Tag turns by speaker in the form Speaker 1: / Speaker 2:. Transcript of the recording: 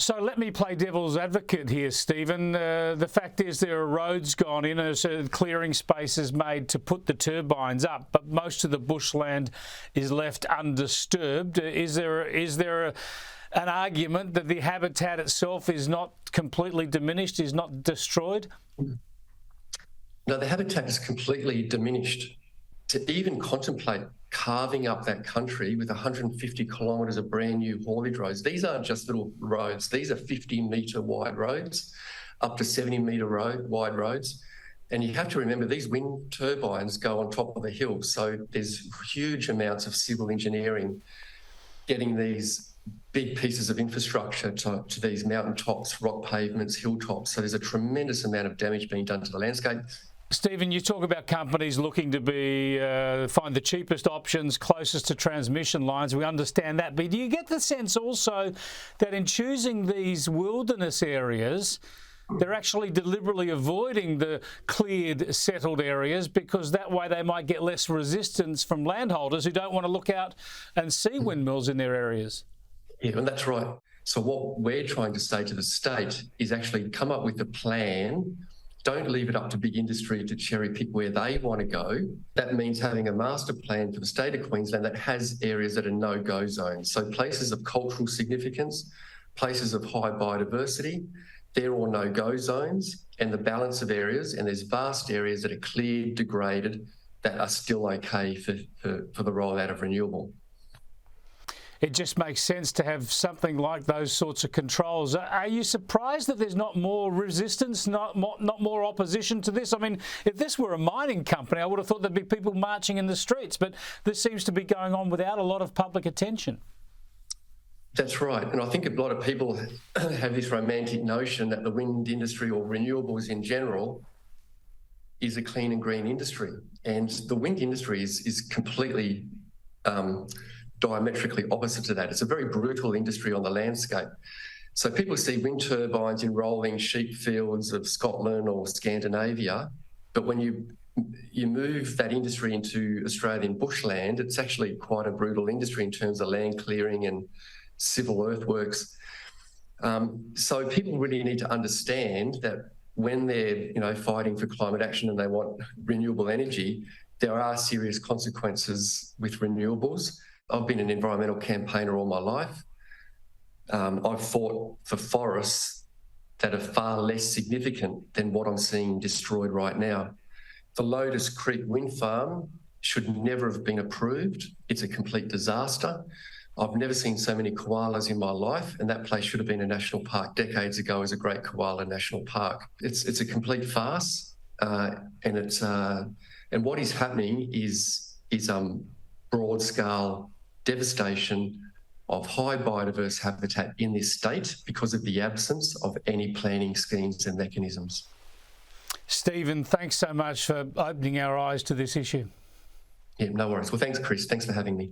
Speaker 1: So let me play devil's advocate here, Stephen. The fact is there are roads gone in, and clearing spaces made to put the turbines up, but most of the bushland is left undisturbed. Is there an argument that the habitat itself is not completely diminished, is not destroyed?
Speaker 2: No, the habitat is completely diminished. To even contemplate carving up that country with 150 kilometres of brand new haulage roads, these aren't just little roads, these are 50-metre wide roads, up to 70-metre wide roads. And you have to remember these wind turbines go on top of a hill, so there's huge amounts of civil engineering getting these big pieces of infrastructure to these mountaintops, rock pavements, hilltops. So there's a tremendous amount of damage being done to the landscape.
Speaker 1: Stephen, you talk about companies looking to find the cheapest options closest to transmission lines. We understand that. But do you get the sense also that in choosing these wilderness areas, they're actually deliberately avoiding the cleared, settled areas because that way they might get less resistance from landholders who don't want to look out and see windmills in their areas?
Speaker 2: Yeah, and that's right. So what we're trying to say to the state is actually come up with a plan. Don't leave it up to big industry to cherry pick where they want to go. That means having a master plan for the state of Queensland that has areas that are no-go zones. So places of cultural significance, places of high biodiversity, they're all no-go zones, and the balance of areas, and there's vast areas that are cleared, degraded, that are still okay for the rollout of renewable.
Speaker 1: It just makes sense to have something like those sorts of controls. Are you surprised that there's not more resistance, not more opposition to this? I mean, if this were a mining company, I would have thought there'd be people marching in the streets, but this seems to be going on without a lot of public attention.
Speaker 2: That's right. And I think a lot of people have this romantic notion that the wind industry or renewables in general is a clean and green industry. And the wind industry is completely diametrically opposite to that. It's a very brutal industry on the landscape. So people see wind turbines in rolling sheep fields of Scotland or Scandinavia, but when you move that industry into Australian bushland, it's actually quite a brutal industry in terms of land clearing and civil earthworks. So people really need to understand that when they're fighting for climate action and they want renewable energy, there are serious consequences with renewables. I've been an environmental campaigner all my life. I've fought for forests that are far less significant than what I'm seeing destroyed right now. The Lotus Creek wind farm should never have been approved. It's a complete disaster. I've never seen so many koalas in my life, and that place should have been a national park decades ago as a Great Koala National Park. It's a complete farce, and what is happening is broad-scale devastation of high biodiverse habitat in this state because of the absence of any planning schemes and mechanisms.
Speaker 1: Stephen, thanks so much for opening our eyes to this issue.
Speaker 2: Yeah, no worries. Well, thanks, Chris. Thanks for having me.